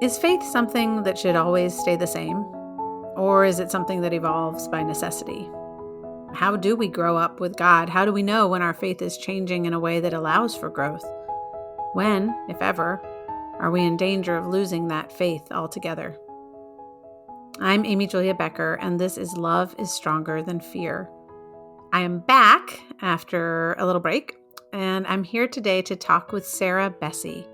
Is faith something that should always stay the same? Or is it something that evolves by necessity? How do we grow up with God? How do we know when our faith is changing in a way that allows for growth? When, if ever, are we in danger of losing that faith altogether? I'm Amy Julia Becker, and this is Love is Stronger Than Fear. I am back after a little break, and I'm here today to talk with Sarah Bessey.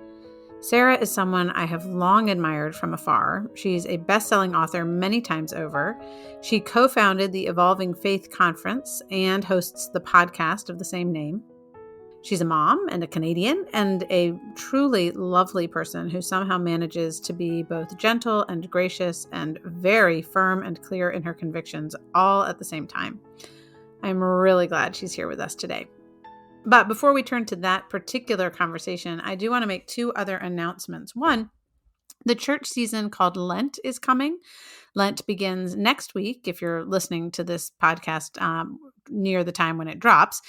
Sarah is someone I have long admired from afar. She's a best-selling author many times over. She co-founded the Evolving Faith Conference and hosts the podcast of the same name. She's a mom and a Canadian and a truly lovely person who somehow manages to be both gentle and gracious and very firm and clear in her convictions all at the same time. I'm really glad she's here with us today. But before we turn to that particular conversation, I do want to make two other announcements. One, the church season called Lent is coming. Lent begins next week. If you're listening to this podcast near the time when it drops,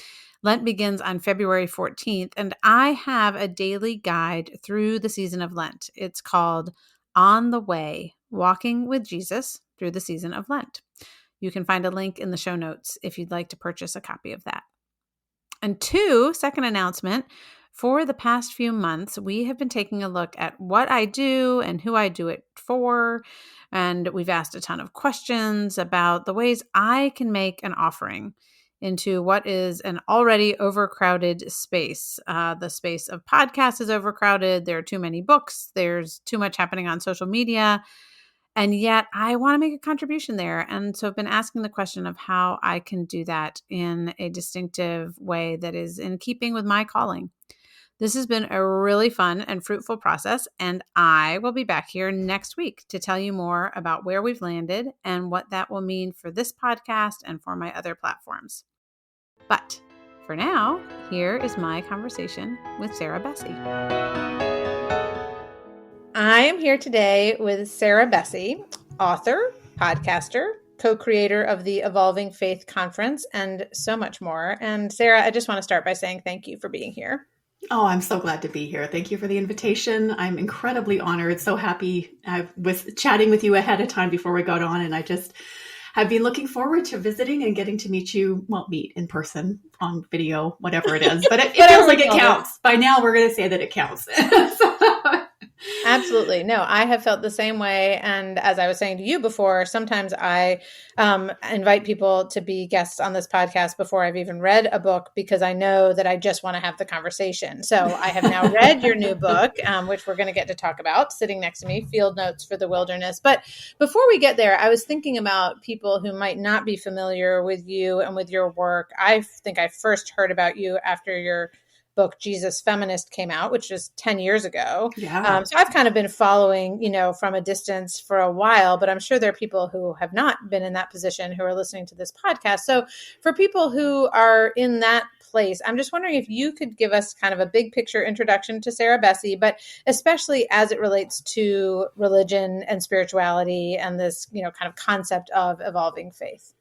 Lent begins on February 14th, and I have a daily guide through the season of Lent. It's called On the Way, Walking with Jesus Through the Season of Lent. You can find a link in the show notes if you'd like to purchase a copy of that. And two, second announcement, for the past few months, we have been taking a look at what I do and who I do it for. And we've asked a ton of questions about the ways I can make an offering into what is an already overcrowded space. The space of podcasts is overcrowded. There are too many books. There's too much happening on social media. And yet I want to make a contribution there. And so I've been asking the question of how I can do that in a distinctive way that is in keeping with my calling. This has been a really fun and fruitful process, and I will be back here next week to tell you more about where we've landed and what that will mean for this podcast and for my other platforms. But for now, here is my conversation with Sarah Bessey. I am here today with Sarah Bessey, author, podcaster, co-creator of the Evolving Faith Conference, and so much more. And Sarah, I just want to start by saying thank you for being here. Oh, I'm so glad to be here. Thank you for the invitation. I'm incredibly honored. So happy. I was chatting with you ahead of time before we got on, and I just have been looking forward to visiting and getting to meet you, meet in person, on video, whatever it is. But it feels like it counts. By now, we're going to say that it counts. Absolutely. No, I have felt the same way. And as I was saying to you before, sometimes I invite people to be guests on this podcast before I've even read a book, because I know that I just want to have the conversation. So I have now read your new book, which we're going to get to talk about, sitting next to me, Field Notes for the Wilderness. But before we get there, I was thinking about people who might not be familiar with you and with your work. I think I first heard about you after your book, Jesus Feminist, came out, which was 10 years ago. Yeah. So I've kind of been following, from a distance for a while, but I'm sure there are people who have not been in that position who are listening to this podcast. So for people who are in that place, I'm just wondering if you could give us kind of a big picture introduction to Sarah Bessey, but especially as it relates to religion and spirituality and this, kind of concept of evolving faith.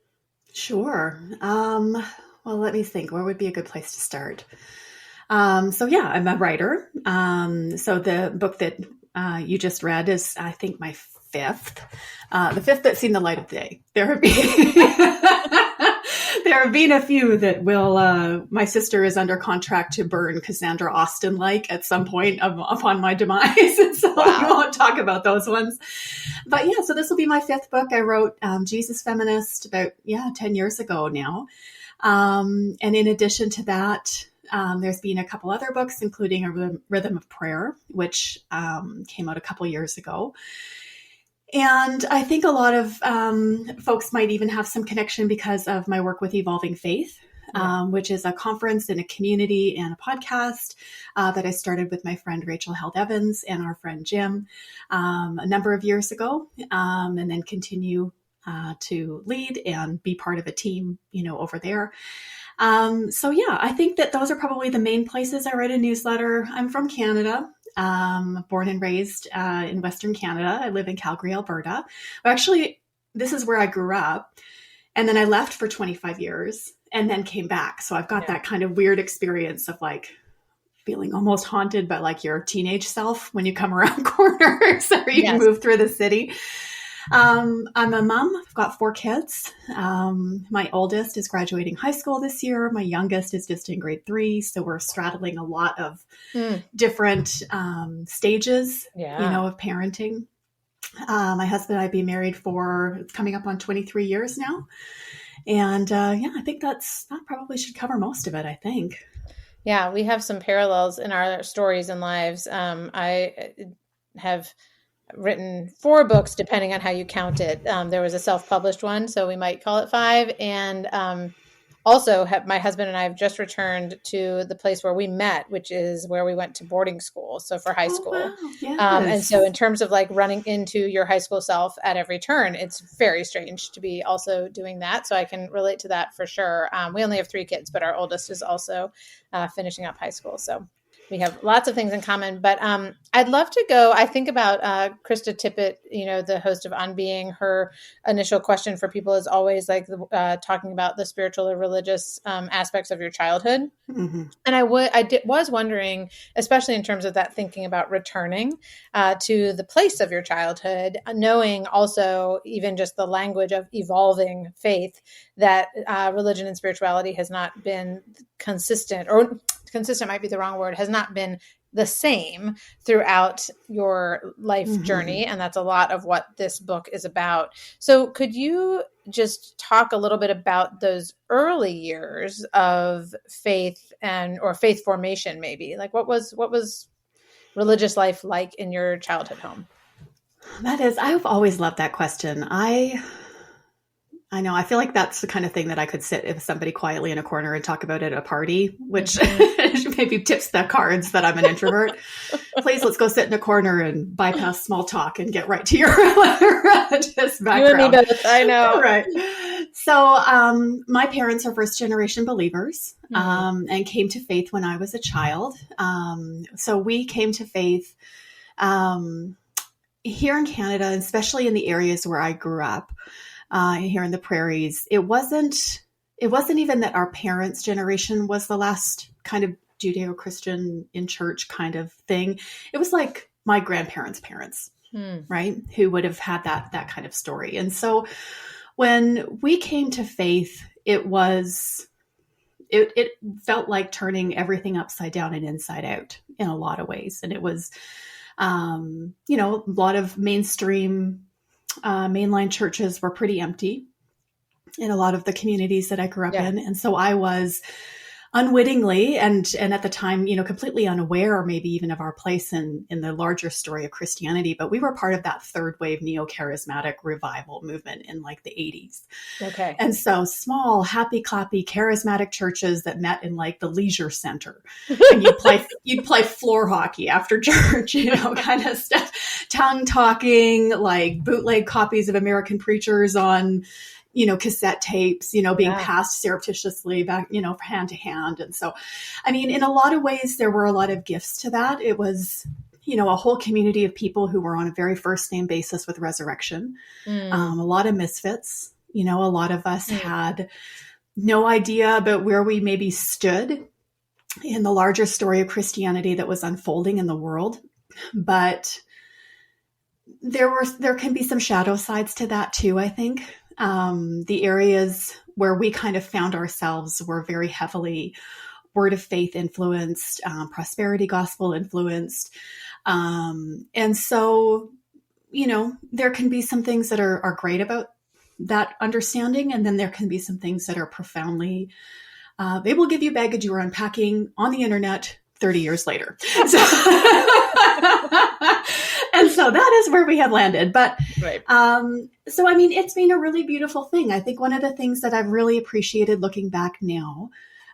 Sure. Well, let me think. Where would be a good place to start? I'm a writer. So the book that you just read is, I think, my fifth, the fifth that's seen the light of day. There have been a few that will, my sister is under contract to burn Cassandra Austen-like at some point upon my demise. And so we won't talk about those ones. But yeah, so this will be my fifth book. I wrote Jesus Feminist about, 10 years ago now. And in addition to that, there's been a couple other books, including A Rhythm of Prayer, which came out a couple years ago. And I think a lot of folks might even have some connection because of my work with Evolving Faith, which is a conference and a community and a podcast that I started with my friend Rachel Held Evans and our friend Jim a number of years ago, and then continue to lead and be part of a team, over there. I think that those are probably the main places I write a newsletter. I'm from Canada, born and raised in Western Canada. I live in Calgary, Alberta. Actually, this is where I grew up. And then I left for 25 years and then came back. So I've got that kind of weird experience of like feeling almost haunted by like your teenage self when you come around corners or you Yes. move through the city. I'm a mom. I've got 4 kids. My oldest is graduating high school this year. My youngest is just in grade 3. So we're straddling a lot of different stages, of parenting. My husband and I have been married for, it's coming up on 23 years now. And I think that probably should cover most of it, I think. Yeah, we have some parallels in our stories and lives. I have written 4 books, depending on how you count it. There was a self-published one, so we might call it 5. And also, my husband and I have just returned to the place where we met, which is where we went to boarding school. So for high school. Wow. Yes. And so in terms of like running into your high school self at every turn, it's very strange to be also doing that. So I can relate to that for sure. We only have 3 kids, but our oldest is also finishing up high school. So we have lots of things in common, but I'd love to go. I think about Krista Tippett, the host of On Being. Her initial question for people is always like talking about the spiritual or religious aspects of your childhood. Mm-hmm. And I was wondering, especially in terms of that, thinking about returning to the place of your childhood, knowing also even just the language of evolving faith, that religion and spirituality has not been consistent, or consistent might be the wrong word, has not been the same throughout your life journey. And that's a lot of what this book is about. So could you just talk a little bit about those early years of faith or faith formation, maybe? Like what was religious life like in your childhood home? I've always loved that question. I know. I feel like that's the kind of thing that I could sit with somebody quietly in a corner and talk about at a party, which maybe tips the cards that I'm an introvert. Please, let's go sit in a corner and bypass small talk and get right to your religious background. You and me both, I know. Right. So my parents are first generation believers and came to faith when I was a child. So we came to faith here in Canada, especially in the areas where I grew up. Here in the prairies, it wasn't even that our parents' generation was the last kind of Judeo-Christian in church kind of thing. It was like my grandparents' parents, right? Who would have had that kind of story. And so when we came to faith, it felt like turning everything upside down and inside out in a lot of ways. And it was, a lot of mainline churches were pretty empty in a lot of the communities that I grew up in. And so I was unwittingly and at the time, completely unaware maybe even of our place in the larger story of Christianity. But we were part of that third wave neo-charismatic revival movement in like the 80s. Okay. And so small, happy, clappy, charismatic churches that met in like the leisure center. And you'd play floor hockey after church, kind of stuff. Tongue talking, like bootleg copies of American preachers on cassette tapes, being passed surreptitiously back, hand to hand. And so, I mean, in a lot of ways, there were a lot of gifts to that. It was, a whole community of people who were on a very first name basis with resurrection. A lot of misfits, a lot of us had no idea about where we maybe stood in the larger story of Christianity that was unfolding in the world. But there can be some shadow sides to that too, I think. The areas where we kind of found ourselves were very heavily word of faith influenced, prosperity gospel influenced. And so, there can be some things that are great about that understanding. And then there can be some things that are profoundly, they will give you baggage you were unpacking on the internet 30 years later. And so that is where we have landed. But right. So, I mean, it's been a really beautiful thing. I think one of the things that I've really appreciated looking back now,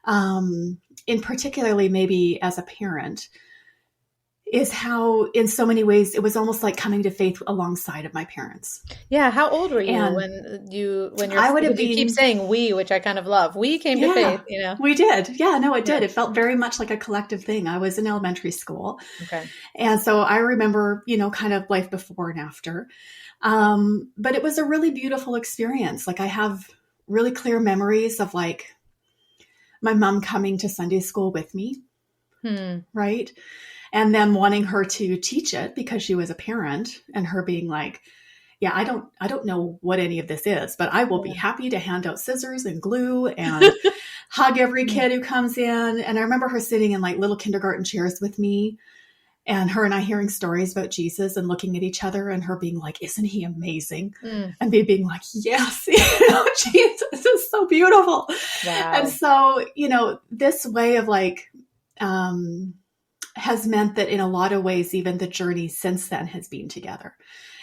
in particularly maybe as a parent, is how in so many ways it was almost like coming to faith alongside of my parents. Yeah. How old were you when you keep saying we, which I kind of love. We came to faith, We did. Yeah, no, it did. It felt very much like a collective thing. I was in elementary school. Okay. And so I remember, kind of life before and after. But it was a really beautiful experience. Like I have really clear memories of like my mom coming to Sunday school with me. right? And them wanting her to teach it because she was a parent, and her being like, yeah, I don't know what any of this is, but I will be happy to hand out scissors and glue and hug every kid who comes in. And I remember her sitting in like little kindergarten chairs with me, and her and I hearing stories about Jesus and looking at each other, and her being like, isn't he amazing? And me being like, yes, Jesus is so beautiful. Wow. And so, this way of like, has meant that in a lot of ways, even the journey since then has been together.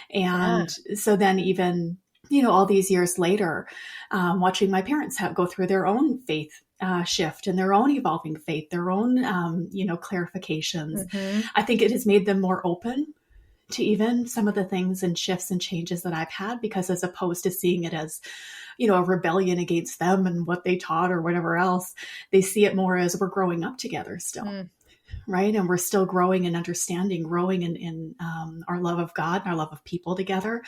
And so then even, all these years later, watching my parents go through their own faith shift and their own evolving faith, their own, clarifications. I think it has made them more open to even some of the things and shifts and changes that I've had, because as opposed to seeing it as, a rebellion against them and what they taught or whatever else, they see it more as we're growing up together still. Right. And we're still growing in understanding, growing in our love of God and our love of people together.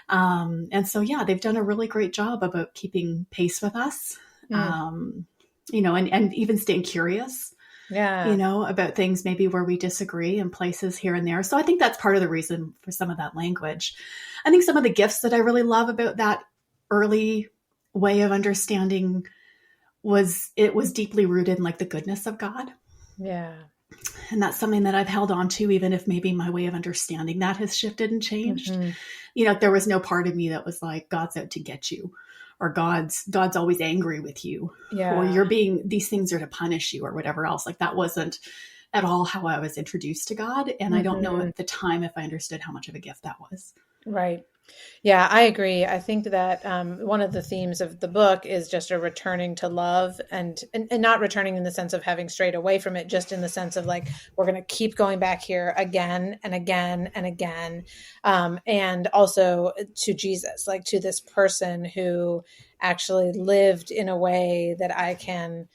And so, they've done a really great job about keeping pace with us, and even staying curious, about things maybe where we disagree in places here and there. So I think that's part of the reason for some of that language. I think some of the gifts that I really love about that early way of understanding was deeply rooted in like the goodness of God. Yeah. And that's something that I've held on to, even if maybe my way of understanding that has shifted and changed. There was no part of me that was like, God's out to get you, or God's always angry with you, or these things are to punish you, or whatever else. Like that wasn't at all how I was introduced to God. And I don't know at the time if I understood how much of a gift that was. Right. Yeah, I agree. I think that one of the themes of the book is just a returning to love, and not returning in the sense of having strayed away from it, just in the sense of like, we're going to keep going back here again and again and again. And also to Jesus, like to this person who actually lived in a way that I can,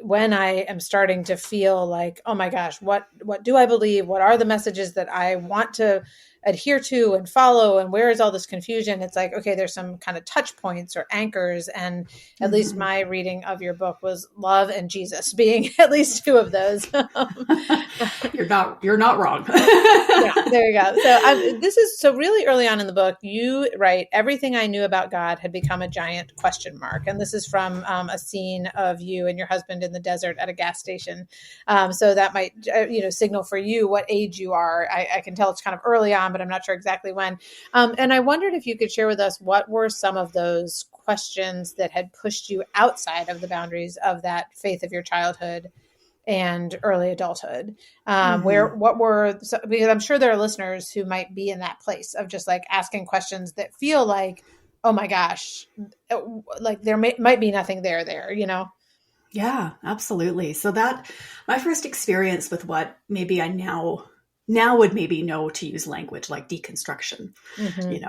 when I am starting to feel like, oh my gosh, what do I believe? What are the messages that I want to adhere to and follow, and where is all this confusion? It's like, okay, there's some kind of touch points or anchors. And at least my reading of your book was love and Jesus being at least two of those. You're not wrong. Yeah, there you go. So really early on in the book, you write, everything I knew about God had become a giant question mark. And this is from a scene of you and your husband in the desert at a gas station. So that might, signal for you what age you are. I can tell it's kind of early on, but I'm not sure exactly when. And I wondered if you could share with us, what were some of those questions that had pushed you outside of the boundaries of that faith of your childhood and early adulthood? Because I'm sure there are listeners who might be in that place of just like asking questions that feel like, oh my gosh, like there might be nothing there, Yeah, absolutely. So that my first experience with what maybe I now would maybe know to use language like deconstruction,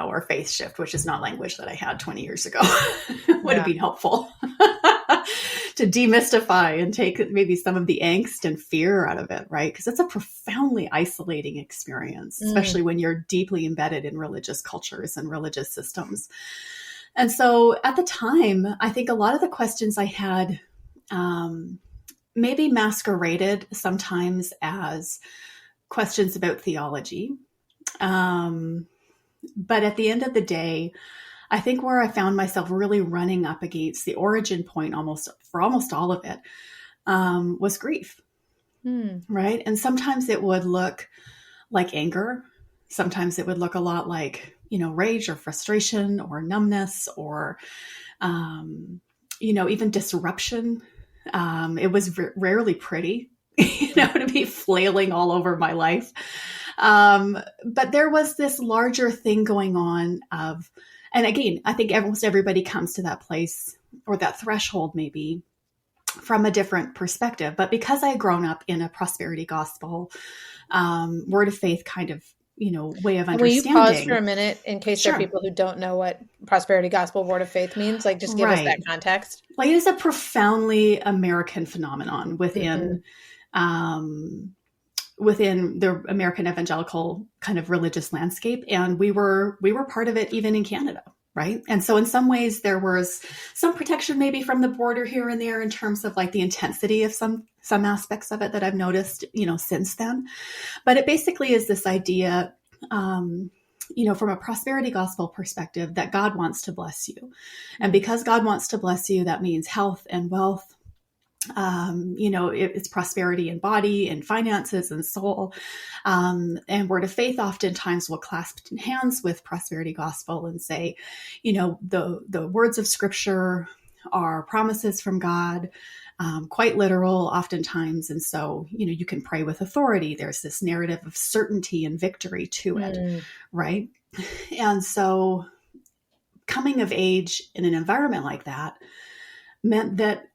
or faith shift, which is not language that I had 20 years ago, would have been helpful to demystify and take maybe some of the angst and fear out of it, right? Because it's a profoundly isolating experience, especially when you're deeply embedded in religious cultures and religious systems. And so at the time, I think a lot of the questions I had maybe masqueraded sometimes as questions about theology. But at the end of the day, I think where I found myself really running up against the origin point for almost all of it was grief, right? And sometimes it would look like anger. Sometimes it would look a lot like, rage or frustration or numbness or, even disruption. It was rarely pretty. To be flailing all over my life. But there was this larger thing going on and again, I think almost everybody comes to that place or that threshold maybe from a different perspective. But because I had grown up in a prosperity gospel, word of faith kind of, way of understanding. Will you pause for a minute in case there are people who don't know what prosperity gospel word of faith means? Like just give us that context. Like it is a profoundly American phenomenon within the American evangelical kind of religious landscape. And we were part of it even in Canada. right? And so in some ways there was some protection maybe from the border here and there in terms of like the intensity of some aspects of it that I've noticed, since then. But it basically is this idea, from a prosperity gospel perspective, that God wants to bless you. And because God wants to bless you, that means health and wealth. It's prosperity in body and finances and soul. And Word of Faith oftentimes will clasp hands with prosperity gospel and say, the words of Scripture are promises from God, quite literal oftentimes. And so, you can pray with authority. There's this narrative of certainty and victory to it, right? And so coming of age in an environment like that meant that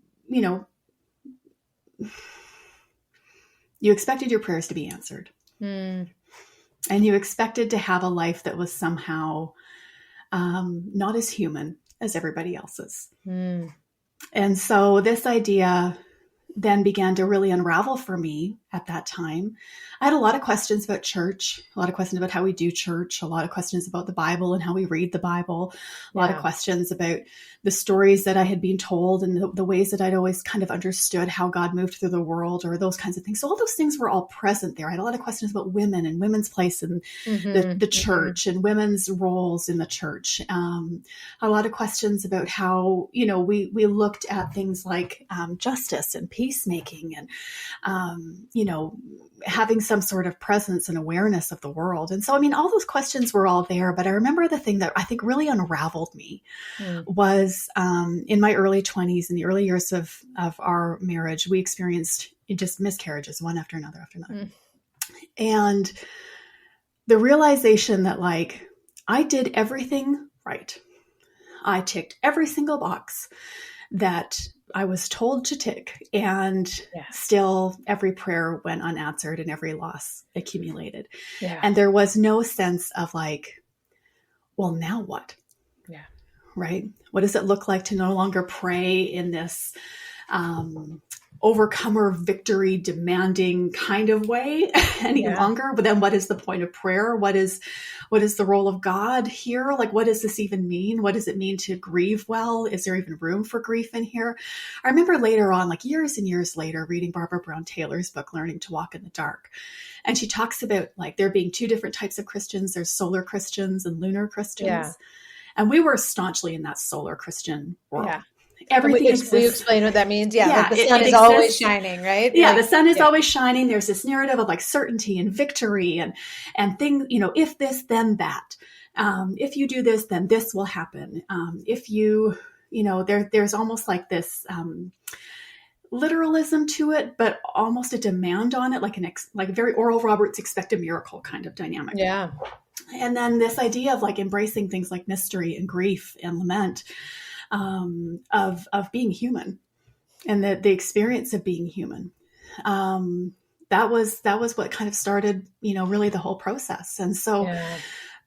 you expected your prayers to be answered. And you expected to have a life that was somehow not as human as everybody else's. And so this idea then began to really unravel for me at that time. I had a lot of questions about church, a lot of questions about how we do church, a lot of questions about the Bible and how we read the Bible, a lot of questions about the stories that I had been told and the ways that I'd always kind of understood how God moved through the world, or those kinds of things. So all those things were all present there. I had a lot of questions about women and women's place in the church and women's roles in the church. A lot of questions about how, we looked at things like justice and peacemaking and, having some sort of presence and awareness of the world. And so, all those questions were all there, but I remember the thing that I think really unraveled me was in my early 20s, in the early years of our marriage, we experienced just miscarriages, one after another after another. And the realization that I did everything right. I ticked every single box that I was told to tick, and still every prayer went unanswered and every loss accumulated. And there was no sense of well, now what? Right? What does it look like to no longer pray in this overcomer victory demanding kind of way any longer? But then what is the point of prayer? What is the role of God here? What does this even mean? What does it mean to grieve well? Is there even room for grief in here? I remember later on, years and years later, reading Barbara Brown Taylor's book, Learning to Walk in the Dark. And she talks about there being two different types of Christians. There's solar Christians and lunar Christians. Yeah. And we were staunchly in that solar Christian world. Yeah. Everything exists. Will you explain what that means? Yeah, the sun is always shining, right? Yeah, the sun is always shining. There's this narrative of certainty and victory and things, if this, then that. If you do this, then this will happen. If you, there's almost this literalism to it, but almost a demand on it, like a very Oral Roberts expect a miracle kind of dynamic. Yeah. And then this idea of embracing things like mystery and grief and lament. Of being human and the experience of being human. That was what kind of started, really the whole process. And so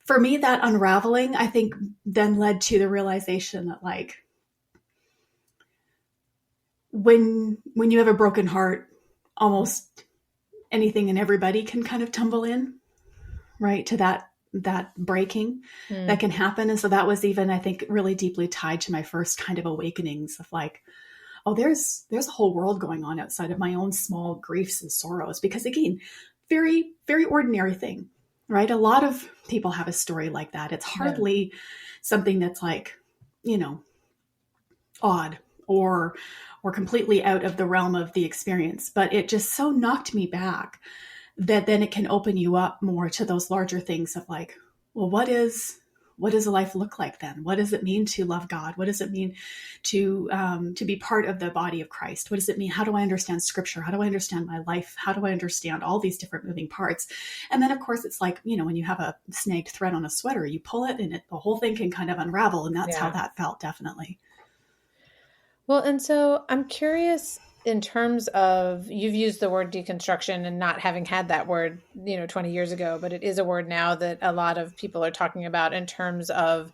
for me, that unraveling, I think then led to the realization that when you have a broken heart, almost anything and everybody can kind of tumble in, right, to that breaking that can happen. And so that was even, I think, really deeply tied to my first kind of awakenings of there's a whole world going on outside of my own small griefs and sorrows. Because again, very, very ordinary thing, right? A lot of people have a story like that. It's hardly something that's odd or completely out of the realm of the experience, but it just so knocked me back that then it can open you up more to those larger things of well, what does a life look like then? What does it mean to love God? What does it mean to be part of the body of Christ? What does it mean? How do I understand Scripture? How do I understand my life? How do I understand all these different moving parts? And then of course it's when you have a snagged thread on a sweater, you pull it and the whole thing can kind of unravel. And that's how that felt, definitely. Well, and so I'm curious, in terms of, you've used the word deconstruction and not having had that word, 20 years ago, but it is a word now that a lot of people are talking about in terms of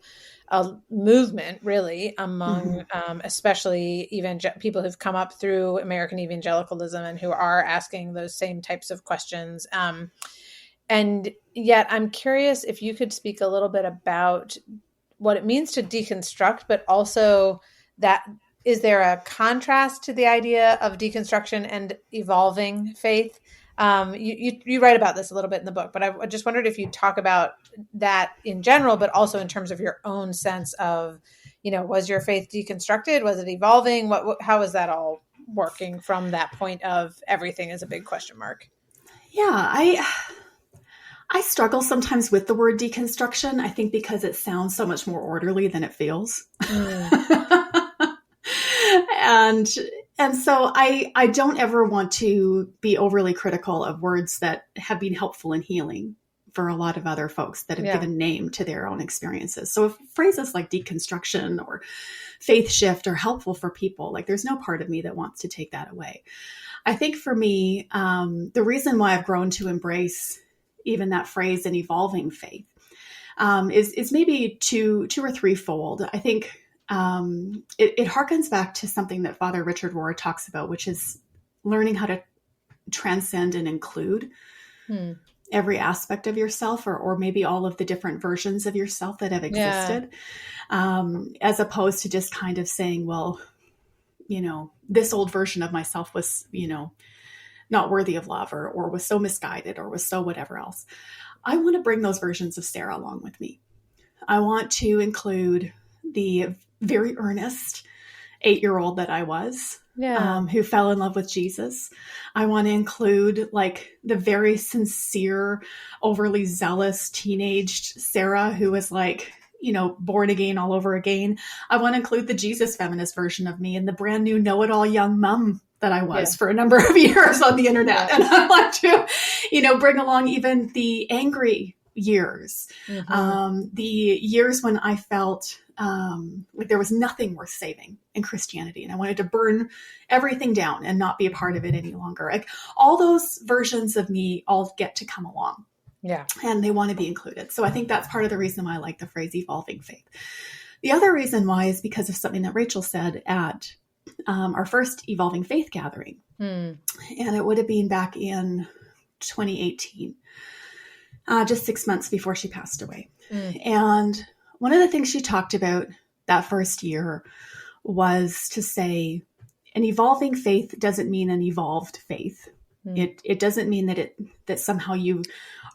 a movement, really, among especially people who've come up through American evangelicalism and who are asking those same types of questions. And yet I'm curious if you could speak a little bit about what it means to deconstruct, but also that, is there a contrast to the idea of deconstruction and evolving faith? You write about this a little bit in the book, but I just wondered if you talk about that in general, but also in terms of your own sense of, was your faith deconstructed? Was it evolving? How is that all working from that point of everything is a big question mark? Yeah, I struggle sometimes with the word deconstruction. I think because it sounds so much more orderly than it feels. And so I don't ever want to be overly critical of words that have been helpful in healing for a lot of other folks that have given name to their own experiences. So if phrases like deconstruction or faith shift are helpful for people, like there's no part of me that wants to take that away. I think for me, the reason why I've grown to embrace even that phrase, an evolving faith, is maybe two or threefold. I think it harkens back to something that Father Richard Rohr talks about, which is learning how to transcend and include every aspect of yourself, or maybe all of the different versions of yourself that have existed, as opposed to just kind of saying, well, this old version of myself was, not worthy of love, or was so misguided, or was so whatever else. I want to bring those versions of Sarah along with me. I want to include the very earnest 8-year-old that I was, who fell in love with Jesus. I want to include like the very sincere, overly zealous, teenaged Sarah who was like, born again all over again. I want to include the Jesus feminist version of me and the brand new know-it-all young mom that I was for a number of years on the internet. And I want to, bring along even the angry years, the years when I felt like there was nothing worth saving in Christianity. And I wanted to burn everything down and not be a part of it any longer. Like all those versions of me all get to come along. Yeah. And they want to be included. So I think that's part of the reason why I like the phrase evolving faith. The other reason why is because of something that Rachel said at our first Evolving Faith gathering. And it would have been back in 2018, just 6 months before she passed away. And one of the things she talked about that first year was to say an evolving faith doesn't mean an evolved faith. It doesn't mean that somehow you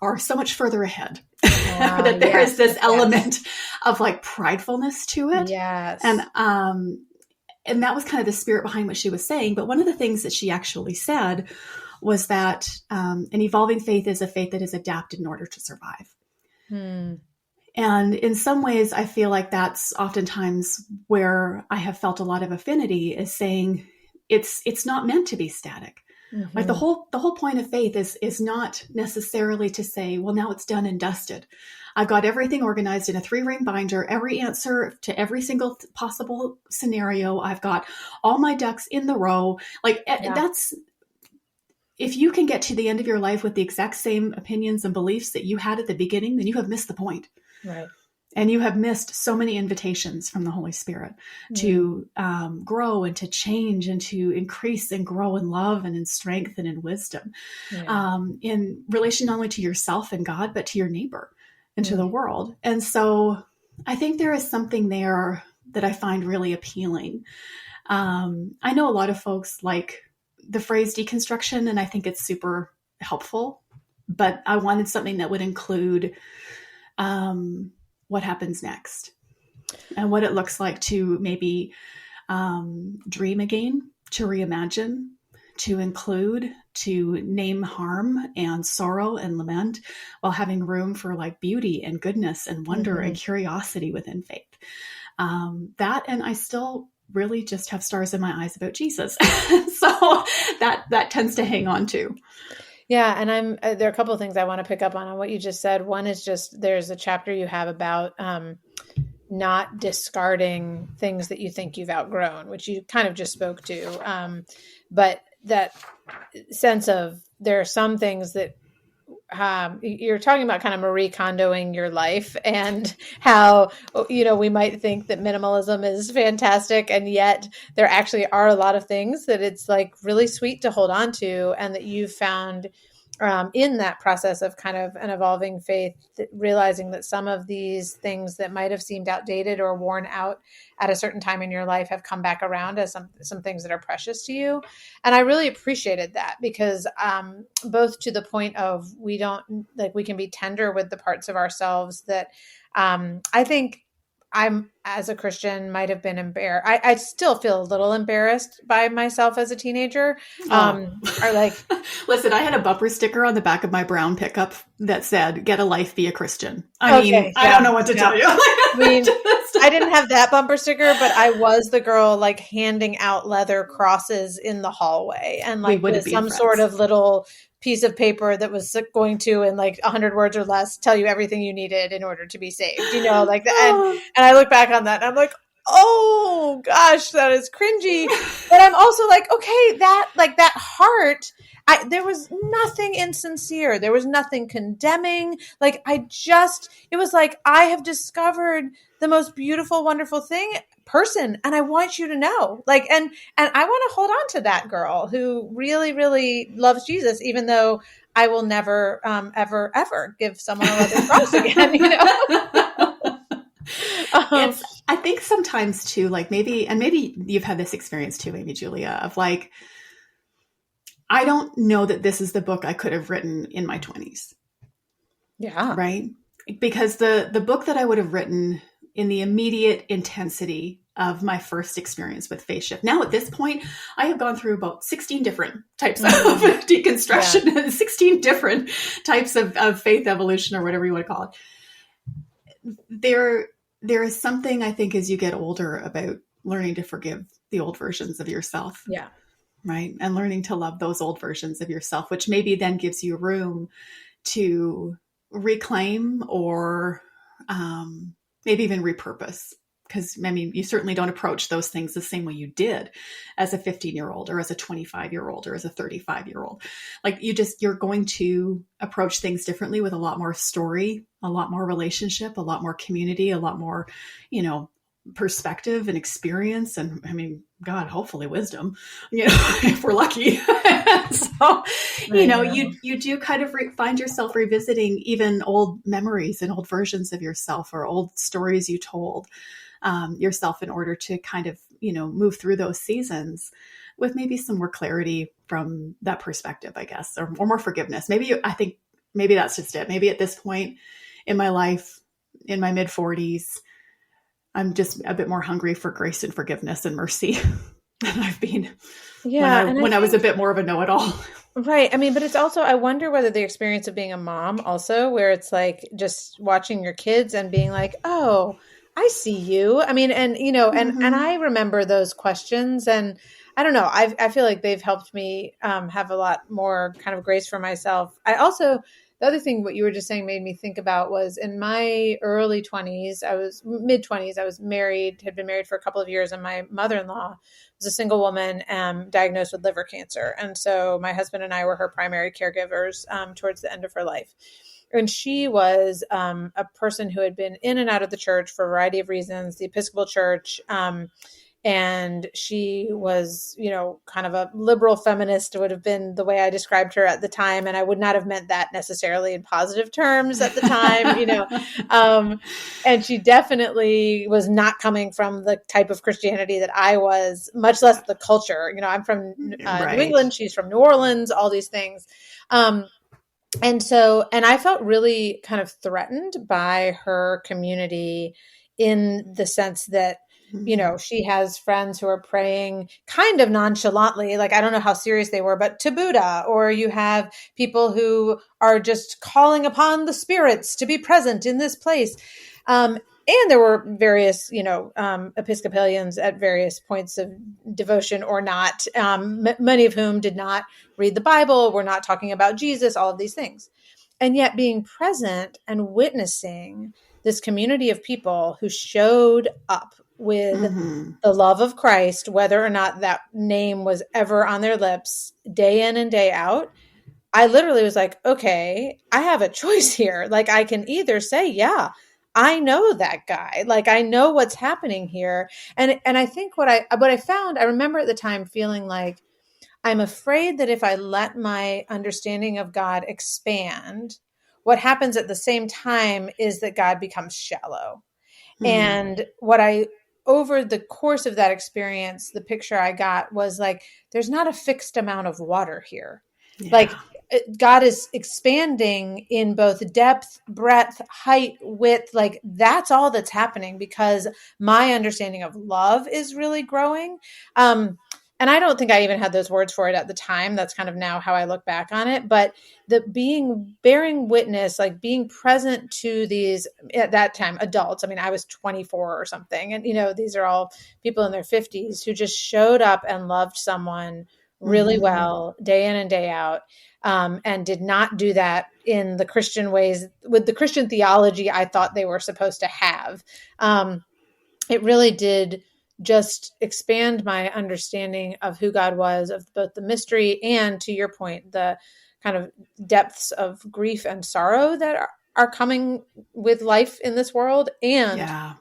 are so much further ahead, that there is this element of like pridefulness to it. Yes. And that was kind of the spirit behind what she was saying. But one of the things that she actually said was that an evolving faith is a faith that is adapted in order to survive. And in some ways, I feel like that's oftentimes where I have felt a lot of affinity, is saying it's not meant to be static. Like the whole point of faith is not necessarily to say, well, now it's done and dusted. I've got everything organized in a 3-ring binder, every answer to every single possible scenario. I've got all my ducks in the row. Like that's, if you can get to the end of your life with the exact same opinions and beliefs that you had at the beginning, then you have missed the point. Right. And you have missed so many invitations from the Holy Spirit to grow and to change and to increase and grow in love and in strength and in wisdom, in relation not only to yourself and God, but to your neighbor and to the world. And so I think there is something there that I find really appealing. I know a lot of folks like the phrase deconstruction, and I think it's super helpful, but I wanted something that would include what happens next and what it looks like to maybe dream again, to reimagine, to include, to name harm and sorrow and lament, while having room for like beauty and goodness and wonder and curiosity within faith. That, and I still really just have stars in my eyes about Jesus. So that tends to hang on to. Yeah. And there are a couple of things I want to pick up on what you just said. One is just, there's a chapter you have about not discarding things that you think you've outgrown, which you kind of just spoke to. But that sense of, there are some things that you're talking about, kind of Marie Kondoing your life, and how, we might think that minimalism is fantastic, and yet there actually are a lot of things that it's like really sweet to hold on to, and that you've found in that process of kind of an evolving faith, realizing that some of these things that might have seemed outdated or worn out at a certain time in your life have come back around as some things that are precious to you. And I really appreciated that because both to the point of we can be tender with the parts of ourselves that I think I'm, as a Christian, might have been embarrassed. I still feel a little embarrassed by myself as a teenager. Or like, listen, I had a bumper sticker on the back of my brown pickup that said, "Get a life, be a Christian." I mean, I don't know what to tell you. I mean, I didn't have that bumper sticker, but I was the girl like handing out leather crosses in the hallway and like with some sort of little piece of paper that was going to, in like 100 words or less, tell you everything you needed in order to be saved, like that. And I look back on that and I'm like, oh gosh, that is cringy. But I'm also like, okay, that heart, there was nothing insincere. There was nothing condemning. Like it was like, I have discovered the most beautiful, wonderful person. And I want you to know, like, and I want to hold on to that girl who really, really loves Jesus, even though I will never, ever give someone a leather cross again, I think sometimes too, like maybe you've had this experience too, maybe Julia, of like, I don't know that this is the book I could have written in my 20s. Yeah. Right. Because the book that I would have written in the immediate intensity of my first experience with faith shift. Now at this point, I have gone through about 16 different types of deconstruction, and 16 different types of faith evolution, or whatever you want to call it. There is something, I think, as you get older about learning to forgive the old versions of yourself. Yeah. Right. And learning to love those old versions of yourself, which maybe then gives you room to reclaim or maybe even repurpose. Because, I mean, you certainly don't approach those things the same way you did as a 15-year-old or as a 25-year-old or as a 35-year-old. Like you're going to approach things differently with a lot more story, a lot more relationship, a lot more community, a lot more, perspective and experience. And I mean, God, hopefully wisdom, if we're lucky. So, you do kind of find yourself revisiting even old memories and old versions of yourself or old stories you told yourself in order to kind of, move through those seasons with maybe some more clarity from that perspective, I guess, or more forgiveness. I think maybe that's just it. Maybe at this point in my life, in my mid 40s, I'm just a bit more hungry for grace and forgiveness and mercy than I've been when I was a bit more of a know-it-all. Right. I mean, but it's also, I wonder whether the experience of being a mom also, where it's like just watching your kids and being like, oh, I see you. I mean, and, and I remember those questions, and I don't know, I feel like they've helped me have a lot more kind of grace for myself. The other thing, what you were just saying made me think about was in my early 20s, mid 20s, I was married, had been married for a couple of years, and my mother-in-law was a single woman diagnosed with liver cancer. And so my husband and I were her primary caregivers towards the end of her life. And she was a person who had been in and out of the church for a variety of reasons, the Episcopal Church, and she was, kind of a liberal feminist would have been the way I described her at the time. And I would not have meant that necessarily in positive terms at the time, and she definitely was not coming from the type of Christianity that I was, much less the culture. I'm from New England. She's from New Orleans, all these things. And I felt really kind of threatened by her community in the sense that, she has friends who are praying kind of nonchalantly, like I don't know how serious they were, but to Buddha, or you have people who are just calling upon the spirits to be present in this place. And there were various, Episcopalians at various points of devotion or not, many of whom did not read the Bible, were not talking about Jesus, all of these things. And yet being present and witnessing this community of people who showed up with the love of Christ, whether or not that name was ever on their lips, day in and day out, I literally was like, okay, I have a choice here. Like I can either say, yeah, I know that guy. Like I know what's happening here. And I think what I found, I remember at the time feeling like I'm afraid that if I let my understanding of God expand, what happens at the same time is that God becomes shallow. Hmm. And over the course of that experience, the picture I got was like, there's not a fixed amount of water here. Like, Yeah. God is expanding in both depth, breadth, height, width. Like, that's all that's happening because my understanding of love is really growing. And I don't think I even had those words for it at the time. That's kind of now how I look back on it. But bearing witness, like being present to these at that time adults. I mean, I was 24 or something. And, these are all people in their 50s who just showed up and loved someone really Hmm. well day in and day out. And did not do that in the Christian ways with the Christian theology I thought they were supposed to have. It really did just expand my understanding of who God was, of both the mystery and, to your point, the kind of depths of grief and sorrow that are coming with life in this world, and Yeah.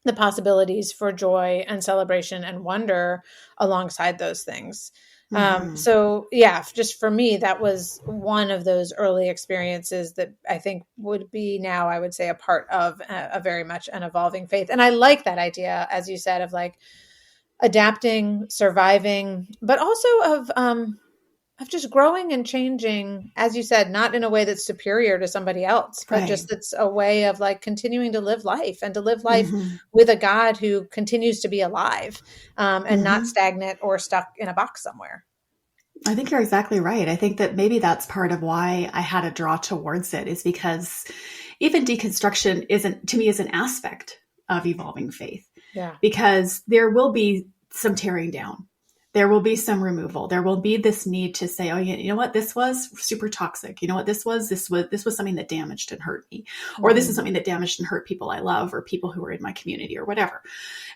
the possibilities for joy and celebration and wonder alongside those things. Hmm. So yeah, just for me, that was one of those early experiences that I think would be now, I would say, a part of a very much an evolving faith. And I like that idea, as you said, of like adapting, surviving, but also of just growing and changing, as you said, not in a way that's superior to somebody else, but Right. just that's a way of like continuing to live life and to live life Hmm. with a God who continues to be alive, and not Hmm. stagnant or stuck in a box somewhere. I think you're exactly right. I think that maybe that's part of why I had a draw towards it, is because even deconstruction isn't, to me, is an aspect of evolving faith, Yeah. because there will be some tearing down. There will be some removal. There will be this need to say, oh, yeah, you know what? This was super toxic. You know what? This was something that damaged and hurt me, or this is Mhm. something that damaged and hurt people I love, or people who are in my community, or whatever.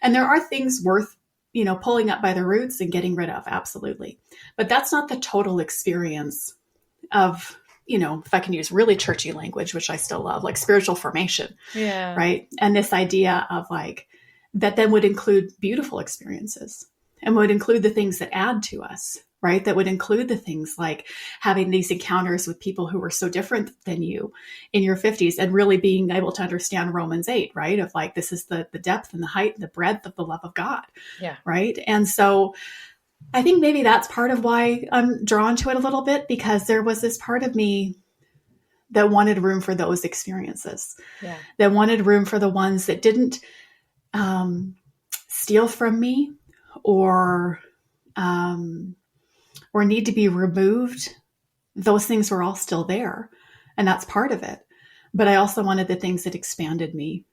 And there are things worth, pulling up by the roots and getting rid of. Absolutely. But that's not the total experience of, if I can use really churchy language, which I still love, like spiritual formation, Yeah. right? And this idea of like, that then would include beautiful experiences and would include the things that add to us, right? That would include the things like having these encounters with people who were so different than you in your 50s, and really being able to understand Romans 8, right? Of like, this is the depth and the height and the breadth of the love of God, Yeah. right? And so I think maybe that's part of why I'm drawn to it a little bit, because there was this part of me that wanted room for those experiences, Yeah. that wanted room for the ones that didn't steal from me, or um, or need to be removed. Those things were all still there, and that's part of it. But I also wanted the things that expanded me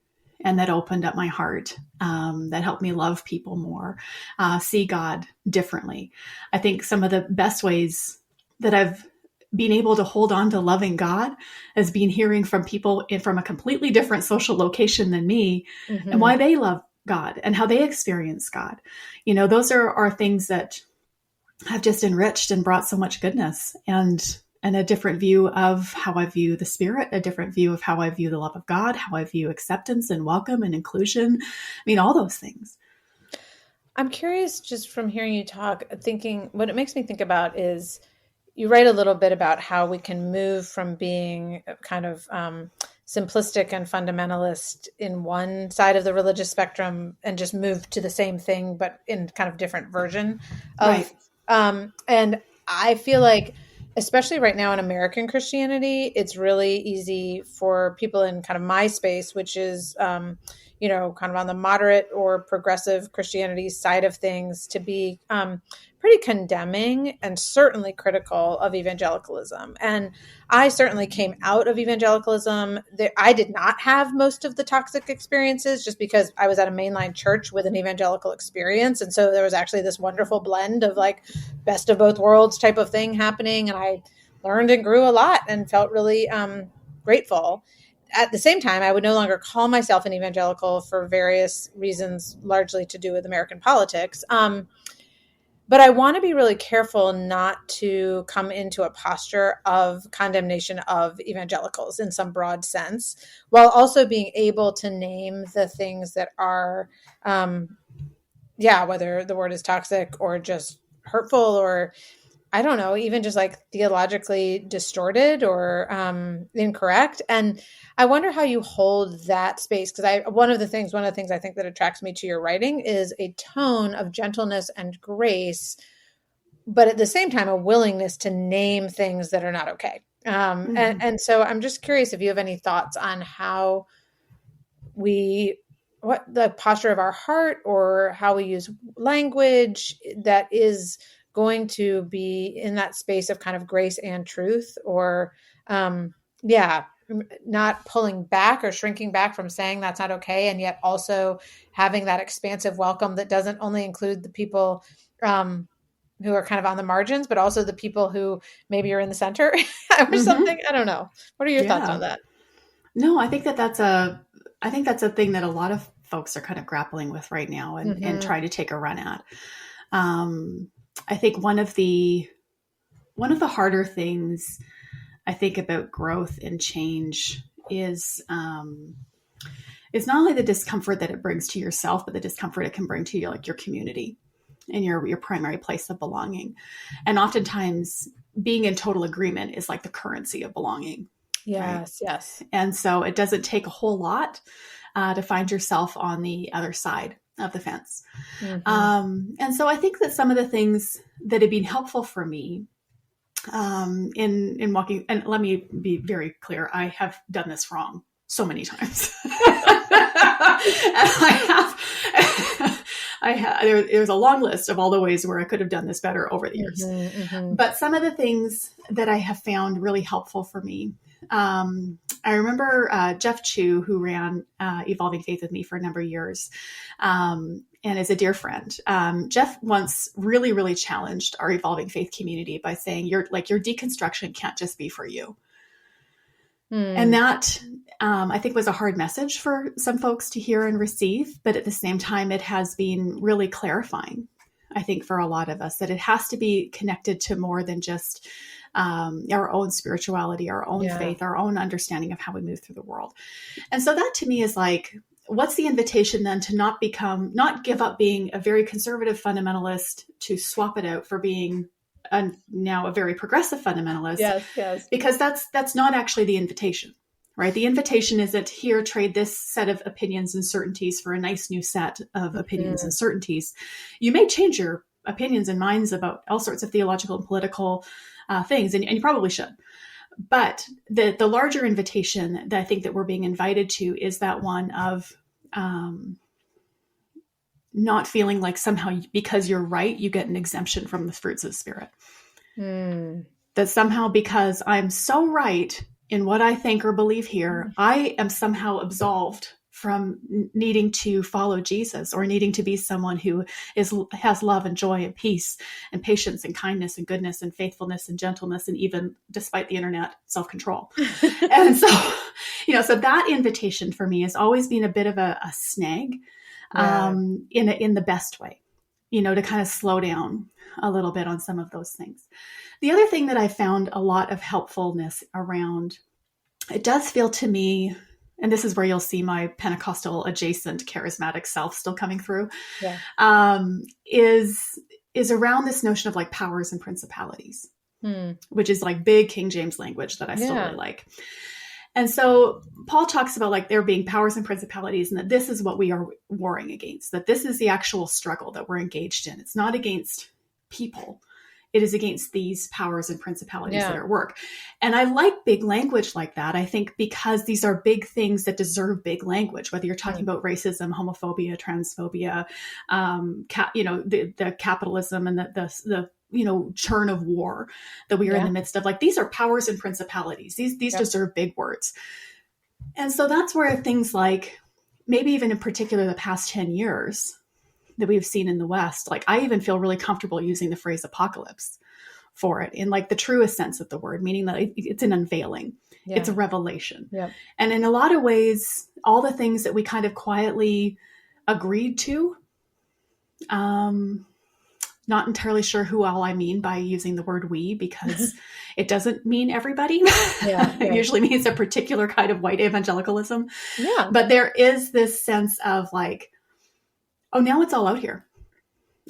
and that opened up my heart, that helped me love people more, see God differently. I think some of the best ways that I've been able to hold on to loving God has been hearing from people from a completely different social location than me, and Hmm. why they love God and how they experience God. Those are things that have just enriched and brought so much goodness, and a different view of how I view the Spirit, a different view of how I view the love of God, how I view acceptance and welcome and inclusion. I mean, all those things. I'm curious, just from hearing you talk, thinking what it makes me think about is you write a little bit about how we can move from being kind of simplistic and fundamentalist in one side of the religious spectrum and just move to the same thing, but in kind of different version of. Right. And I feel like, especially right now in American Christianity, it's really easy for people in kind of my space, which is, kind of on the moderate or progressive Christianity side of things, to be pretty condemning and certainly critical of evangelicalism. And I certainly came out of evangelicalism. I did not have most of the toxic experiences just because I was at a mainline church with an evangelical experience. And so there was actually this wonderful blend of like best of both worlds type of thing happening. And I learned and grew a lot and felt really grateful. At the same time, I would no longer call myself an evangelical for various reasons, largely to do with American politics. But I want to be really careful not to come into a posture of condemnation of evangelicals in some broad sense, while also being able to name the things that are, whether the word is toxic or just hurtful or I don't know, even just like theologically distorted or incorrect. And I wonder how you hold that space. Because one of the things I think that attracts me to your writing is a tone of gentleness and grace, but at the same time, a willingness to name things that are not okay. And so I'm just curious if you have any thoughts on how what the posture of our heart or how we use language that is going to be in that space of kind of grace and truth, or not pulling back or shrinking back from saying that's not okay, and yet also having that expansive welcome that doesn't only include the people who are kind of on the margins, but also the people who maybe are in the center or something. I don't know. What are your thoughts on that? No, I think that's a thing that a lot of folks are kind of grappling with right now and trying to take a run at. I think one of the harder things I think about growth and change is not only the discomfort that it brings to yourself, but the discomfort it can bring to your community and your primary place of belonging. And oftentimes being in total agreement is like the currency of belonging. Yes, right? Yes. And so it doesn't take a whole lot to find yourself on the other side of the fence. And so I think that some of the things that have been helpful for me in walking, and let me be very clear, I have done this wrong so many times. There's a long list of all the ways where I could have done this better over the years. But some of the things that I have found really helpful for me, I remember Jeff Chu, who ran Evolving Faith with me for a number of years, and is a dear friend. Jeff once really, really challenged our Evolving Faith community by saying, your deconstruction can't just be for you. And that, I think, was a hard message for some folks to hear and receive. But at the same time, it has been really clarifying, I think, for a lot of us, that it has to be connected to more than just our own spirituality, our own faith, our own understanding of how we move through the world. And so that to me is like, what's the invitation then to not give up being a very conservative fundamentalist, to swap it out for being now a very progressive fundamentalist? Yes. Because that's not actually the invitation, right? The invitation isn't, here, trade this set of opinions and certainties for a nice new set of opinions and certainties. You may change your opinions and minds about all sorts of theological and political things, and you probably should. But the larger invitation that I think that we're being invited to is that one of not feeling like somehow because you're right, you get an exemption from the fruits of the Spirit. That somehow because I'm so right in what I think or believe here, I am somehow absolved from needing to follow Jesus, or needing to be someone who has love and joy and peace and patience and kindness and goodness and faithfulness and gentleness, and even, despite the internet, self-control. And so, so that invitation for me has always been a bit of a snag, in the best way, to kind of slow down a little bit on some of those things. The other thing that I found a lot of helpfulness around, it does feel to me, and this is where you'll see my Pentecostal adjacent charismatic self still coming through, is around this notion of like powers and principalities, which is like big King James language that I still really like. And so Paul talks about like there being powers and principalities, and that this is what we are warring against, that this is the actual struggle that we're engaged in. It's not against people. It is against these powers and principalities that are at work. And I like big language like that, I think, because these are big things that deserve big language, whether you're talking about racism, homophobia, transphobia, the capitalism and the churn of war that we are in the midst of. Like, these are powers and principalities. These deserve big words. And so that's where things like, maybe even in particular the past 10 years that we've seen in the West, like I even feel really comfortable using the phrase apocalypse for it in like the truest sense of the word, meaning that it's an unveiling. It's a revelation. And in a lot of ways, all the things that we kind of quietly agreed to, not entirely sure who all I mean by using the word we, because it doesn't mean everybody. It usually means a particular kind of white evangelicalism. But there is this sense of like, oh, now it's all out here.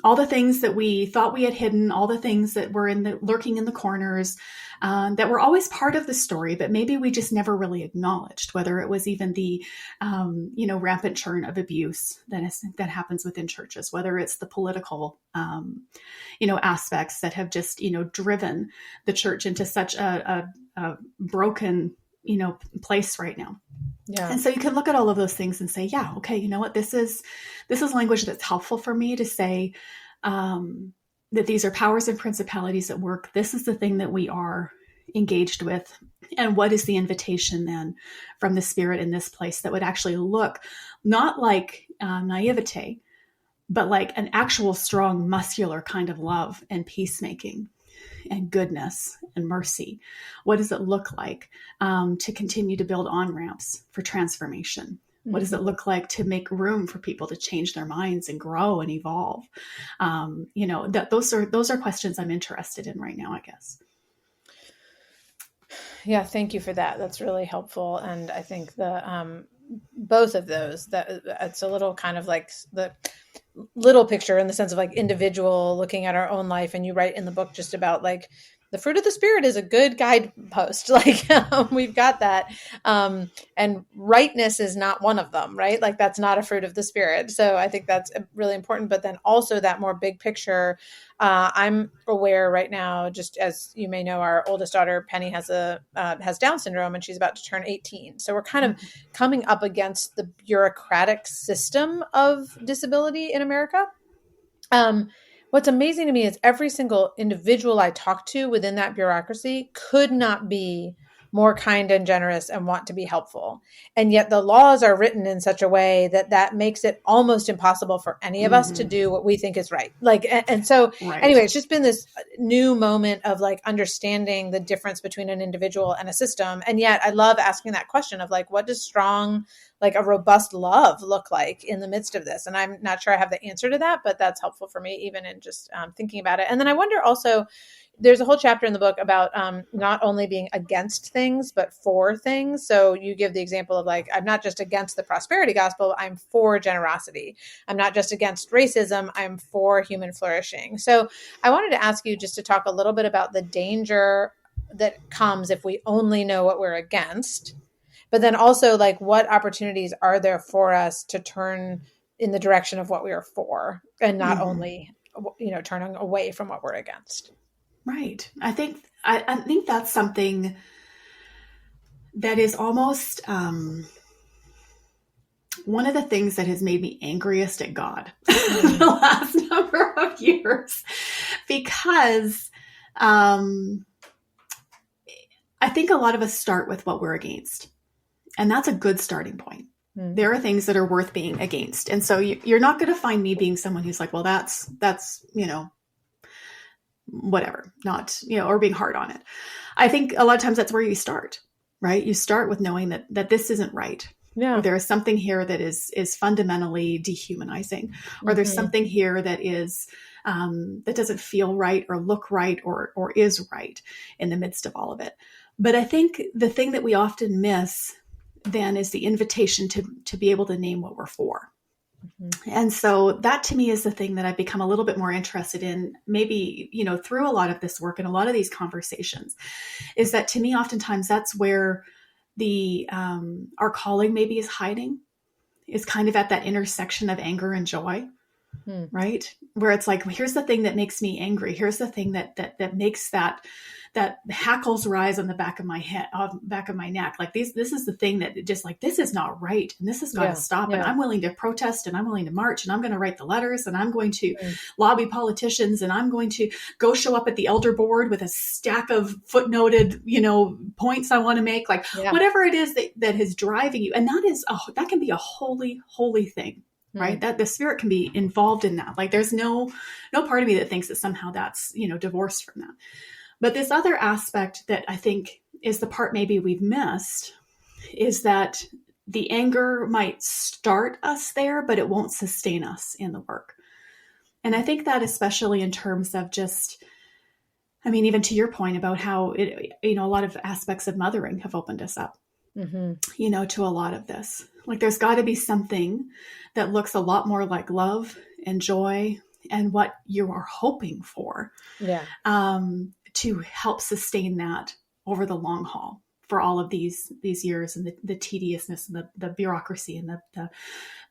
all the things that we thought we had hidden, all the things that were lurking in the corners, that were always part of the story, but maybe we just never really acknowledged, whether it was even the, rampant churn of abuse that happens within churches, whether it's the political, aspects that have just, driven the church into such a broken, place right now. Yeah. And so you can look at all of those things and say, yeah, okay, you know what, this is language that's helpful for me to say, that these are powers and principalities at work. This is the thing that we are engaged with. And what is the invitation then from the Spirit in this place that would actually look not like naivete, but like an actual strong, muscular kind of love and peacemaking and goodness and mercy? What does it look like to continue to build on-ramps for transformation? What does it look like to make room for people to change their minds and grow and evolve? Those are questions I'm interested in right now, I guess. Yeah, thank you for that. That's really helpful. And I think the both of those, that it's a little kind of like the little picture in the sense of like individual looking at our own life. And you write in the book just about like the fruit of the Spirit is a good guidepost. Like we've got that. And rightness is not one of them, right? Like that's not a fruit of the Spirit. So I think that's really important. But then also that more big picture, I'm aware right now, just as you may know, our oldest daughter, Penny, has Down syndrome, and she's about to turn 18. So we're kind of coming up against the bureaucratic system of disability in America. What's amazing to me is every single individual I talk to within that bureaucracy could not be more kind and generous and want to be helpful. And yet the laws are written in such a way that makes it almost impossible for any of us to do what we think is right. Like, and so anyway, it's just been this new moment of like understanding the difference between an individual and a system. And yet I love asking that question of like, what does strong, like a robust love look like in the midst of this? And I'm not sure I have the answer to that, but that's helpful for me, even in just thinking about it. And then I wonder also, there's a whole chapter in the book about not only being against things, but for things. So you give the example of like, I'm not just against the prosperity gospel, I'm for generosity. I'm not just against racism, I'm for human flourishing. So I wanted to ask you just to talk a little bit about the danger that comes if we only know what we're against, but then also like what opportunities are there for us to turn in the direction of what we are for and not only, turning away from what we're against. Right. I think that's something that is almost one of the things that has made me angriest at God the last number of years, because I think a lot of us start with what we're against, and that's a good starting point. There are things that are worth being against. And so you're not going to find me being someone who's like, well, that's, whatever, not, or being hard on it. I think a lot of times that's where you start, right? You start with knowing that this isn't right. Yeah. Or there is something here that is fundamentally dehumanizing, or there's something here that is, that doesn't feel right or look right or is right in the midst of all of it. But I think the thing that we often miss then is the invitation to be able to name what we're for. And so that to me is the thing that I've become a little bit more interested in, maybe, through a lot of this work and a lot of these conversations, is that to me, oftentimes that's where our calling maybe is hiding, is kind of at that intersection of anger and joy, right? Where it's like, well, here's the thing that makes me angry. Here's the thing that makes that hackles rise on the back of my head, back of my neck. Like this is the thing that just like, this is not right. And this has got to stop. Yeah. And I'm willing to protest, and I'm willing to march, and I'm going to write the letters, and I'm going to lobby politicians, and I'm going to go show up at the elder board with a stack of footnoted, points I want to make, like whatever it is that is driving you. And that can be a holy, holy thing. Right. That the Spirit can be involved in that. Like there's no part of me that thinks that somehow that's, divorced from that. But this other aspect that I think is the part maybe we've missed is that the anger might start us there, but it won't sustain us in the work. And I think that especially in terms of just, even to your point about how it, a lot of aspects of mothering have opened us up, to a lot of this. Like there's got to be something that looks a lot more like love and joy and what you are hoping for, Yeah. to help sustain that over the long haul for all of these years, and the tediousness and the bureaucracy and the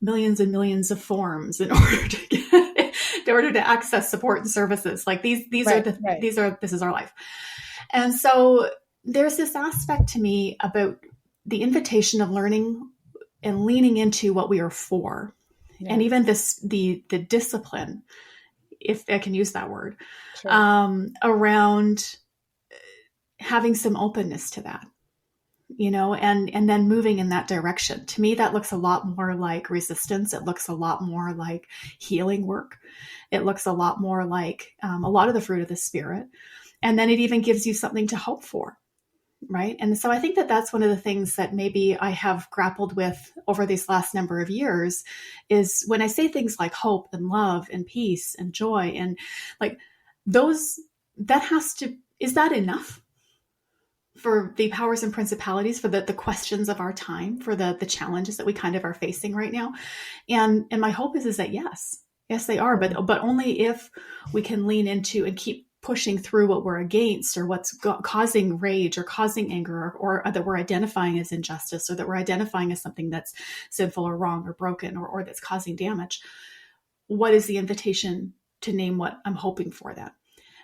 millions and millions of forms in order to get, in order to access support and services. Like this is our life. And so there's this aspect to me about the invitation of learning and leaning into what we are for. Yeah. And even the discipline, if I can use that word, sure. Around having some openness to that, and then moving in that direction. To me, that looks a lot more like resistance. It looks a lot more like healing work. It looks a lot more like a lot of the fruit of the Spirit. And then it even gives you something to hope for. Right. And so I think that that's one of the things that maybe I have grappled with over these last number of years, is when I say things like hope and love and peace and joy and like those, is that enough for the powers and principalities, for the questions of our time, for the challenges that we kind of are facing right now? And my hope is that yes, they are, but only if we can lean into and keep pushing through what we're against, or what's causing rage or causing anger, or that we're identifying as injustice, or that we're identifying as something that's sinful or wrong or broken, or that's causing damage. What is the invitation to name what I'm hoping for that?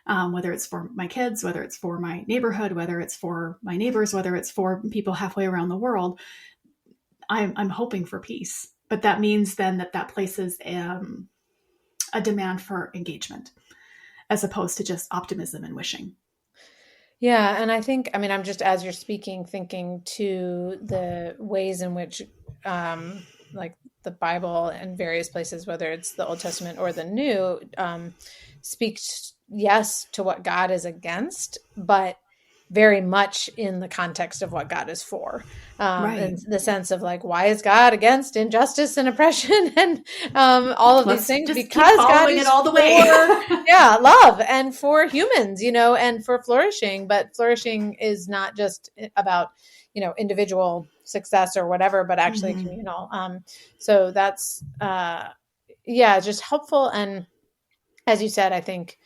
Whether it's for my kids, whether it's for my neighborhood, whether it's for my neighbors, whether it's for people halfway around the world, I'm hoping for peace. But that means then that places a demand for engagement, as opposed to just optimism and wishing. Yeah. And I think, I'm just, as you're speaking, thinking to the ways in which, like the Bible and various places, whether it's the Old Testament or the New, speaks, yes, to what God is against, but very much in the context of what God is for, right. In the sense of like, why is God against injustice and oppression and all of these things? Because God is all the way for love and for humans, and for flourishing. But flourishing is not just about individual success or whatever, but actually communal. So that's just helpful. And as you said, I think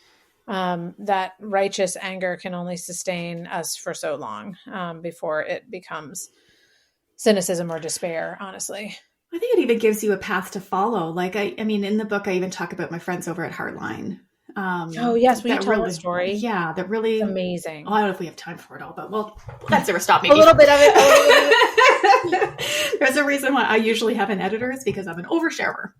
that righteous anger can only sustain us for so long before it becomes cynicism or despair, honestly. I think it even gives you a path to follow. Like, I mean, in the book, I even talk about my friends over at Heartline. Oh, yes. Will you tell the story? Yeah, that really... It's amazing. Well, I don't know if we have time for it all, but that's never stopped me. A little bit of it. There's a reason why I usually have an editor. It's because I'm an oversharer.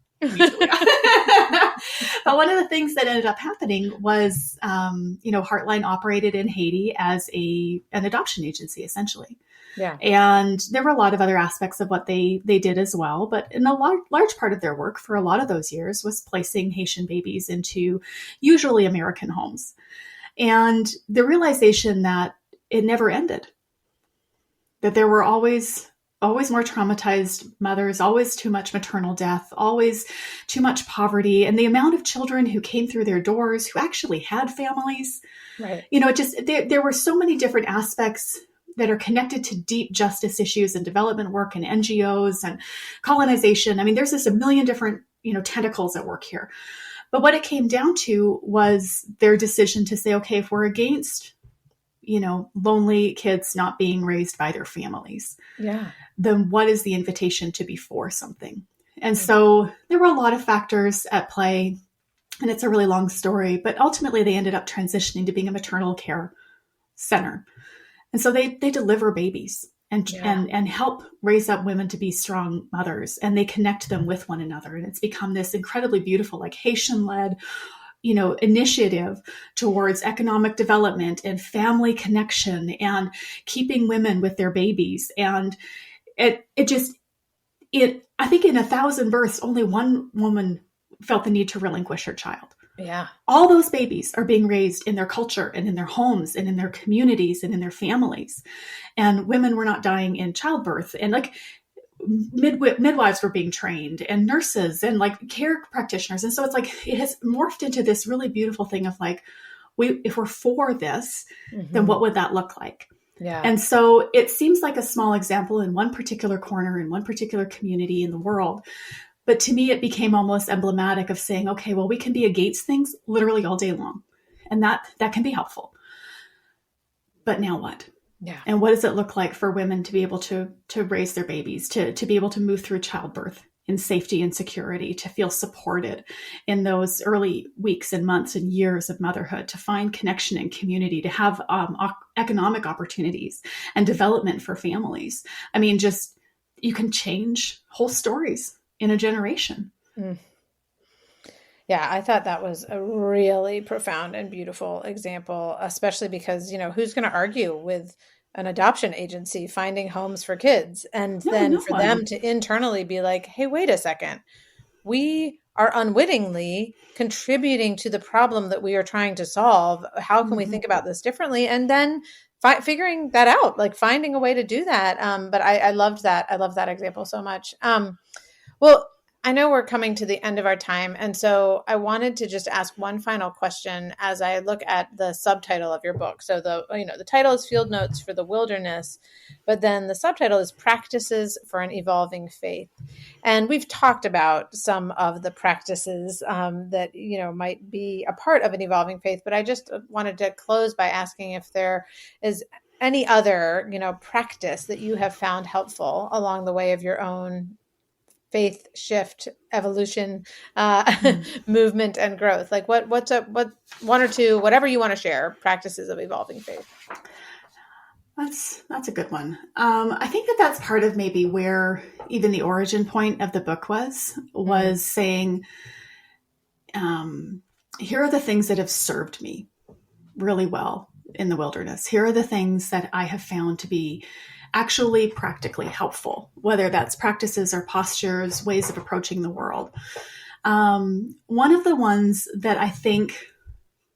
But one of the things that ended up happening was, Heartline operated in Haiti as an adoption agency, essentially. Yeah. And there were a lot of other aspects of what they did as well. But in a large part of their work for a lot of those years was placing Haitian babies into usually American homes. And the realization that it never ended, that there were always more traumatized mothers, always too much maternal death, always too much poverty. And the amount of children who came through their doors who actually had families, right. There were so many different aspects that are connected to deep justice issues and development work and NGOs and colonization. I mean, there's just a million different, tentacles at work here. But what it came down to was their decision to say, okay, if we're against lonely kids not being raised by their families, then what is the invitation to be for something? And so there were a lot of factors at play, and it's a really long story, but ultimately they ended up transitioning to being a maternal care center. And so they deliver babies and help raise up women to be strong mothers, and they connect them with one another. And it's become this incredibly beautiful, like Haitian-led initiative towards economic development and family connection and keeping women with their babies. And I think in 1,000 births, only one woman felt the need to relinquish her child. Yeah. All those babies are being raised in their culture and in their homes and in their communities and in their families. And women were not dying in childbirth. And like midwives were being trained, and nurses and like care practitioners. And so it's like, it has morphed into this really beautiful thing of like, if we're for this, then what would that look like? Yeah. And so it seems like a small example in one particular corner, in one particular community in the world, But to me, it became almost emblematic of saying, okay, well, we can be against things literally all day long. And that can be helpful. But now what? Yeah. And what does it look like for women to be able to raise their babies, to be able to move through childbirth in safety and security, to feel supported in those early weeks and months and years of motherhood, to find connection and community, to have economic opportunities and development for families. I mean, just you can change whole stories in a generation. Mm. Yeah, I thought that was a really profound and beautiful example, especially because, who's going to argue with an adoption agency finding homes for kids? And then for them to internally be like, hey, wait a second, we are unwittingly contributing to the problem that we are trying to solve. How can we think about this differently? And then figuring that out, like finding a way to do that. But I loved that. I love that example so much. Well, I know we're coming to the end of our time. And so I wanted to just ask one final question as I look at the subtitle of your book. So the title is Field Notes for the Wilderness, but then the subtitle is Practices for an Evolving Faith. And we've talked about some of the practices that, might be a part of an evolving faith, but I just wanted to close by asking if there is any other, practice that you have found helpful along the way of your own faith shift, evolution, movement, and growth. Like what one or two, whatever you want to share, practices of evolving faith. That's a good one. I think that's part of maybe where even the origin point of the book was saying, here are the things that have served me really well in the wilderness. Here are the things that I have found to be actually practically helpful, whether that's practices or postures, ways of approaching the world. One of the ones that I think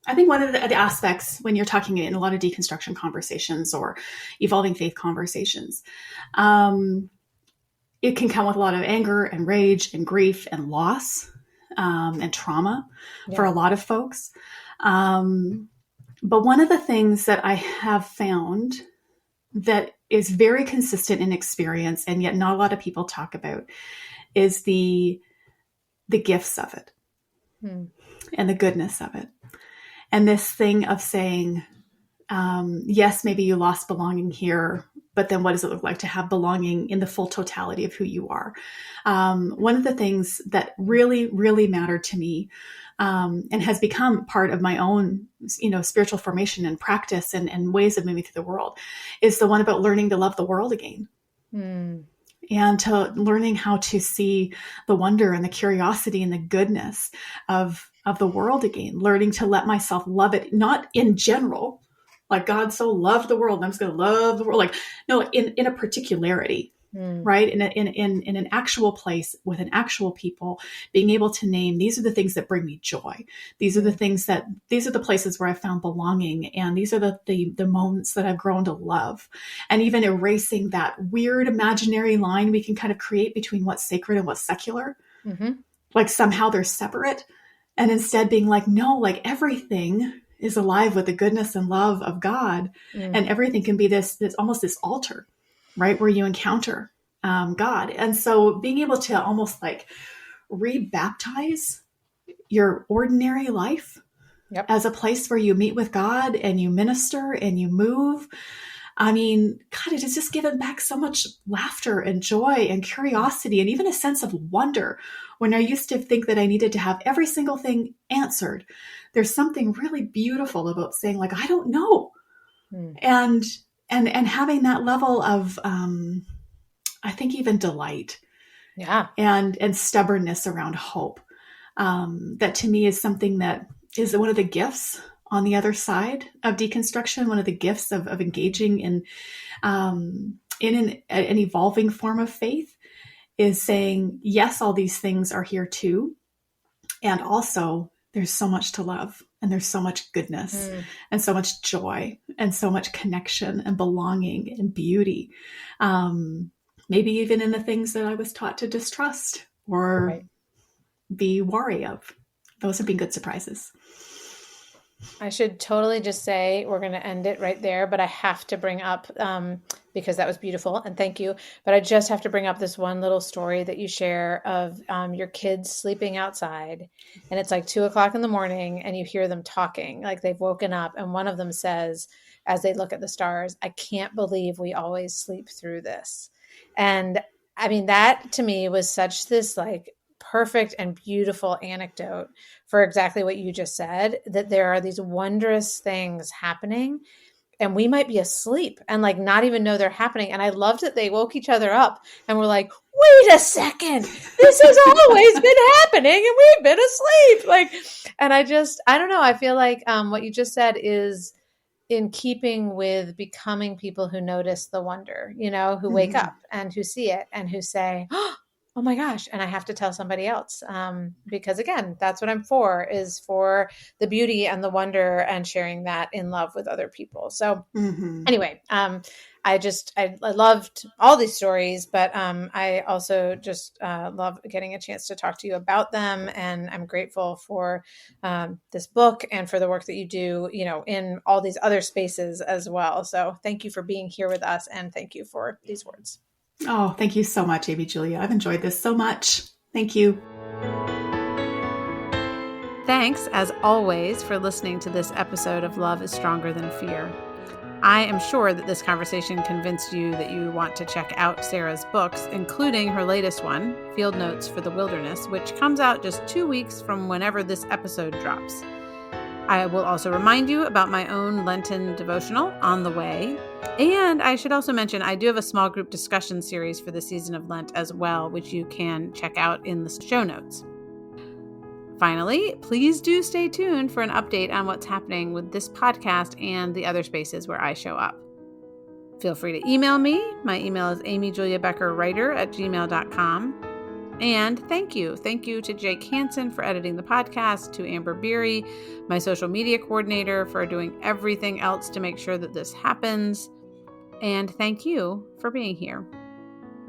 one of the aspects when you're talking in a lot of deconstruction conversations or evolving faith conversations, it can come with a lot of anger and rage and grief and loss and trauma for a lot of folks. But one of the things that I have found that is very consistent in experience, and yet not a lot of people talk about, is the gifts of it and the goodness of it. And this thing of saying, yes, maybe you lost belonging here, but then what does it look like to have belonging in the full totality of who you are? One of the things that really, really mattered to me and has become part of my own, spiritual formation and practice and ways of moving through the world is the one about learning to love the world again. And to learning how to see the wonder and the curiosity and the goodness of the world again, learning to let myself love it, not in general, like God so loved the world, and I'm just going to love the world. Like, no, in a particularity, right? In an actual place with an actual people, being able to name, these are the things that bring me joy. These are the things these are the places where I found belonging. And these are the moments that I've grown to love. And even erasing that weird imaginary line we can kind of create between what's sacred and what's secular. Like somehow they're separate. And instead being like, no, like everything is alive with the goodness and love of God. And everything can be this almost this altar, right? Where you encounter God. And so being able to almost like rebaptize your ordinary life as a place where you meet with God and you minister and you move. I mean, God, it has just given back so much laughter and joy and curiosity and even a sense of wonder. When I used to think that I needed to have every single thing answered, there's something really beautiful about saying like, I don't know. And having that level of, I think even delight and stubbornness around hope. That to me is something that is one of the gifts on the other side of deconstruction, one of the gifts of engaging in an evolving form of faith is saying, yes, all these things are here too. And also there's so much to love and there's so much goodness and so much joy and so much connection and belonging and beauty. Maybe even in the things that I was taught to distrust or be wary of. Those have been good surprises. I should totally just say we're going to end it right there, but I have to bring up, because that was beautiful and thank you, but I just have to bring up this one little story that you share of your kids sleeping outside, and it's like 2 o'clock in the morning and you hear them talking, like they've woken up, and one of them says, as they look at the stars, "I can't believe we always sleep through this." And I mean, that to me was such this like perfect and beautiful anecdote for exactly what you just said, that there are these wondrous things happening and we might be asleep and like not even know they're happening. And I loved that they woke each other up and were like, "Wait a second, this has always been happening and we've been asleep." Like, and I don't know. I feel like what you just said is in keeping with becoming people who notice the wonder, who wake up and who see it and who say, "Oh my gosh," and I have to tell somebody else. Because again, that's what I'm for, is for the beauty and the wonder and sharing that in love with other people. So anyway, I loved all these stories, but I also just love getting a chance to talk to you about them. And I'm grateful for this book and for the work that you do, in all these other spaces as well. So thank you for being here with us. And thank you for these words. Oh, thank you so much, Amy Julia. I've enjoyed this so much. Thank you. Thanks, as always, for listening to this episode of Love is Stronger Than Fear. I am sure that this conversation convinced you that you want to check out Sarah's books, including her latest one, Field Notes for the Wilderness, which comes out just 2 weeks from whenever this episode drops. I will also remind you about my own Lenten devotional, On the Way. And I should also mention, I do have a small group discussion series for the season of Lent as well, which you can check out in the show notes. Finally, please do stay tuned for an update on what's happening with this podcast and the other spaces where I show up. Feel free to email me. My email is amyjuliabeckerwriter@gmail.com. And thank you. Thank you to Jake Hansen for editing the podcast, to Amber Beery, my social media coordinator, for doing everything else to make sure that this happens. And thank you for being here.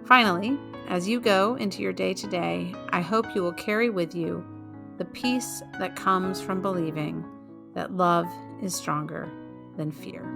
Finally, as you go into your day today, I hope you will carry with you the peace that comes from believing that love is stronger than fear.